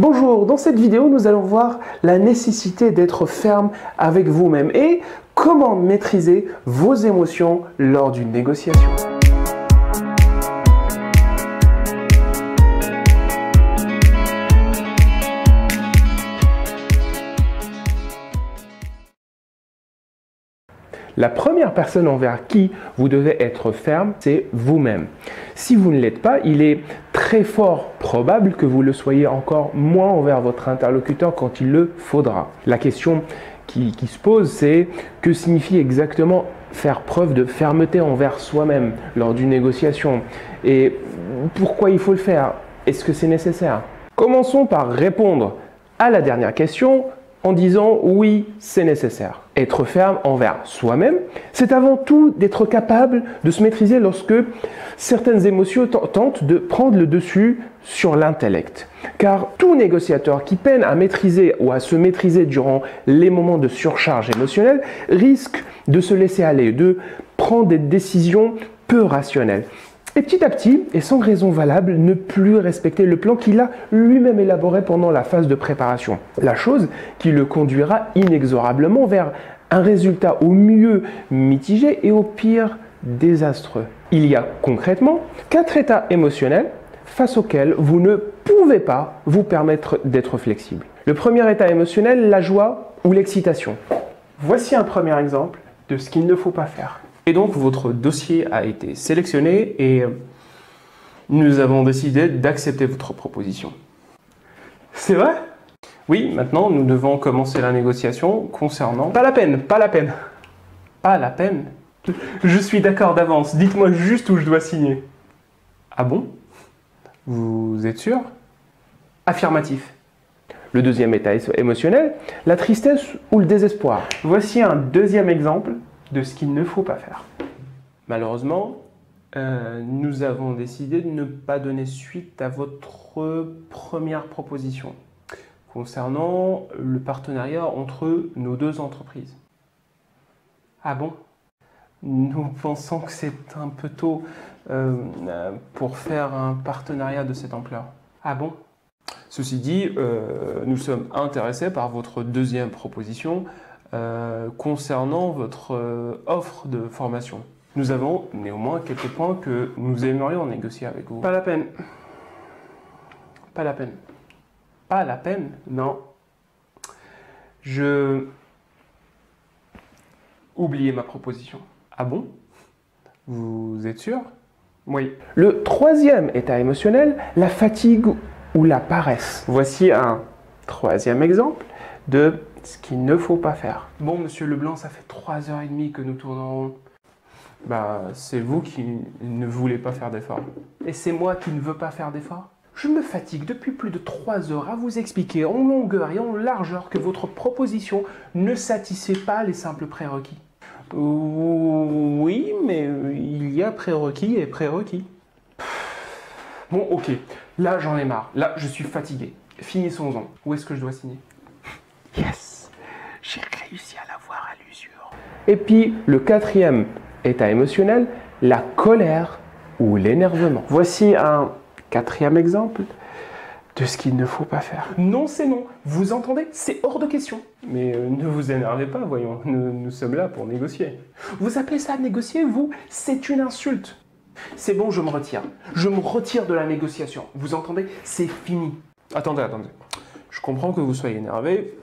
Bonjour, dans cette vidéo, nous allons voir la nécessité d'être ferme avec vous-même et comment maîtriser vos émotions lors d'une négociation. La première personne envers qui vous devez être ferme, c'est vous-même. Si vous ne l'êtes pas, il est très fort probable que vous le soyez encore moins envers votre interlocuteur quand il le faudra. La question qui se pose, c'est que signifie exactement faire preuve de fermeté envers soi-même lors d'une négociation? Et pourquoi il faut le faire? Est-ce que c'est nécessaire? Commençons par répondre à la dernière question en disant oui, c'est nécessaire. Être ferme envers soi-même, c'est avant tout d'être capable de se maîtriser lorsque certaines émotions tentent de prendre le dessus sur l'intellect. Car tout négociateur qui peine à maîtriser ou à se maîtriser durant les moments de surcharge émotionnelle risque de se laisser aller, de prendre des décisions peu rationnelles. Et petit à petit, et sans raison valable, ne plus respecter le plan qu'il a lui-même élaboré pendant la phase de préparation. La chose qui le conduira inexorablement vers un résultat au mieux mitigé et au pire désastreux. Il y a concrètement 4 états émotionnels face auxquels vous ne pouvez pas vous permettre d'être flexible. Le premier état émotionnel, la joie ou l'excitation. Voici un premier exemple de ce qu'il ne faut pas faire. Et donc, votre dossier a été sélectionné et nous avons décidé d'accepter votre proposition. C'est vrai? Oui, maintenant, nous devons commencer la négociation concernant... Pas la peine, pas la peine. Pas la peine? Je suis d'accord d'avance. Dites-moi juste où je dois signer. Ah bon? Vous êtes sûr? Affirmatif. Le deuxième état émotionnel, la tristesse ou le désespoir. Voici un deuxième exemple de ce qu'il ne faut pas faire. Malheureusement, nous avons décidé de ne pas donner suite à votre première proposition concernant le partenariat entre nos deux entreprises. Ah bon? Nous pensons que c'est un peu tôt pour faire un partenariat de cette ampleur. Ah bon? Ceci dit, nous sommes intéressés par votre deuxième proposition concernant votre offre de formation. Nous avons néanmoins quelques points que nous aimerions négocier avec vous. Pas la peine. Pas la peine. Pas la peine? Non. Oubliez ma proposition. Ah bon? Vous êtes sûr? Oui. Le troisième état émotionnel, la fatigue ou la paresse. Voici un troisième exemple de ce qu'il ne faut pas faire. Bon, monsieur Leblanc, ça fait 3h30 que nous tournons. Bah, c'est vous qui ne voulez pas faire d'efforts. Et c'est moi qui ne veux pas faire d'efforts? Je me fatigue depuis plus de 3 heures à vous expliquer en longueur et en largeur que votre proposition ne satisfait pas les simples prérequis. Oui, mais il y a prérequis et prérequis. Bon, ok, là j'en ai marre, là je suis fatigué. Finissons-en. Où est-ce que je dois signer? Yes, j'ai réussi à l'avoir à l'usure. Et puis, le quatrième état émotionnel, la colère ou l'énervement. Voici un quatrième exemple de ce qu'il ne faut pas faire. Non, c'est non. Vous entendez? C'est hors de question. Mais ne vous énervez pas, voyons. Nous sommes là pour négocier. Vous appelez ça négocier, vous? C'est une insulte. C'est bon, je me retire. Je me retire de la négociation. Vous entendez? C'est fini. Attendez. Je comprends que vous soyez énervé.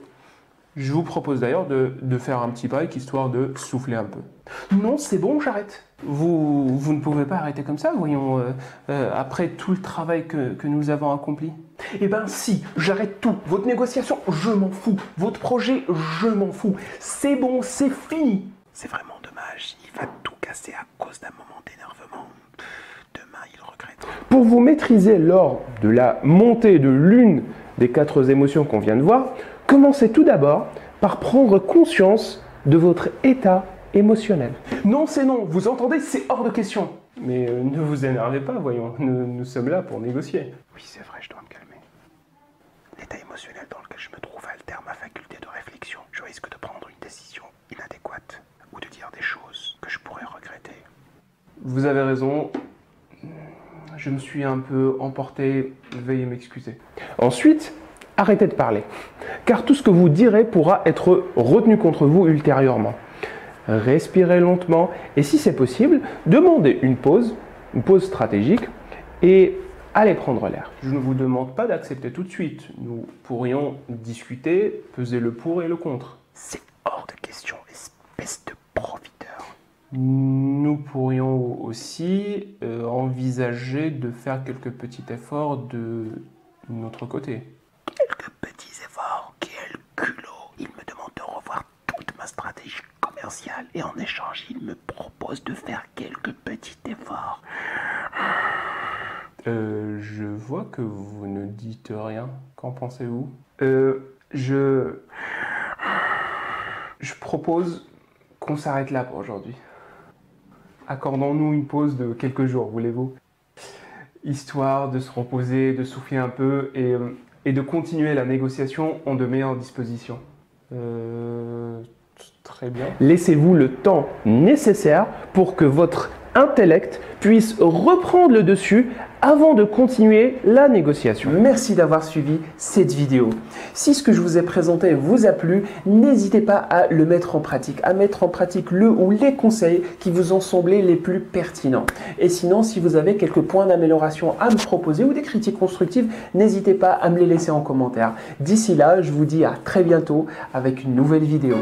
Je vous propose d'ailleurs de faire un petit break histoire de souffler un peu. Non, c'est bon, j'arrête. Vous ne pouvez pas arrêter comme ça, voyons, après tout le travail que nous avons accompli. Eh ben si, j'arrête tout. Votre négociation, je m'en fous. Votre projet, je m'en fous. C'est bon, c'est fini. C'est vraiment dommage. Il va tout casser à cause d'un moment d'énervement. Demain, il regrette. Pour vous maîtriser lors de la montée de l'une des 4 émotions qu'on vient de voir, commencez tout d'abord par prendre conscience de votre état émotionnel. Non, c'est non, vous entendez, c'est hors de question. Mais ne vous énervez pas, voyons, nous sommes là pour négocier. Oui, c'est vrai, je dois me calmer. L'état émotionnel dans lequel je me trouve altère ma faculté de réflexion. Je risque de prendre une décision inadéquate ou de dire des choses que je pourrais regretter. Vous avez raison. Je me suis un peu emporté, veuillez m'excuser. Ensuite, arrêtez de parler, car tout ce que vous direz pourra être retenu contre vous ultérieurement. Respirez lentement et si c'est possible, demandez une pause stratégique et allez prendre l'air. Je ne vous demande pas d'accepter tout de suite. Nous pourrions discuter, peser le pour et le contre. C'est hors de question, espèce de profiteur. Nous pourrions aussi envisager de faire quelques petits efforts de notre côté. Quelques petits efforts, quel culot. Il me demande de revoir toute ma stratégie commerciale et en échange, il me propose de faire quelques petits efforts. Je vois que vous ne dites rien. Qu'en pensez-vous? Je propose qu'on s'arrête là pour aujourd'hui. Accordons-nous une pause de quelques jours, voulez-vous? Histoire de se reposer, de souffler un peu et de continuer la négociation en de meilleures dispositions. Très bien. Laissez-vous le temps nécessaire pour que votre intellect puisse reprendre le dessus avant de continuer la négociation. Merci d'avoir suivi cette vidéo. Si ce que je vous ai présenté vous a plu, n'hésitez pas à le mettre en pratique, le ou les conseils qui vous ont semblé les plus pertinents. Et sinon, si vous avez quelques points d'amélioration à me proposer ou des critiques constructives, n'hésitez pas à me les laisser en commentaire. D'ici là, je vous dis à très bientôt avec une nouvelle vidéo.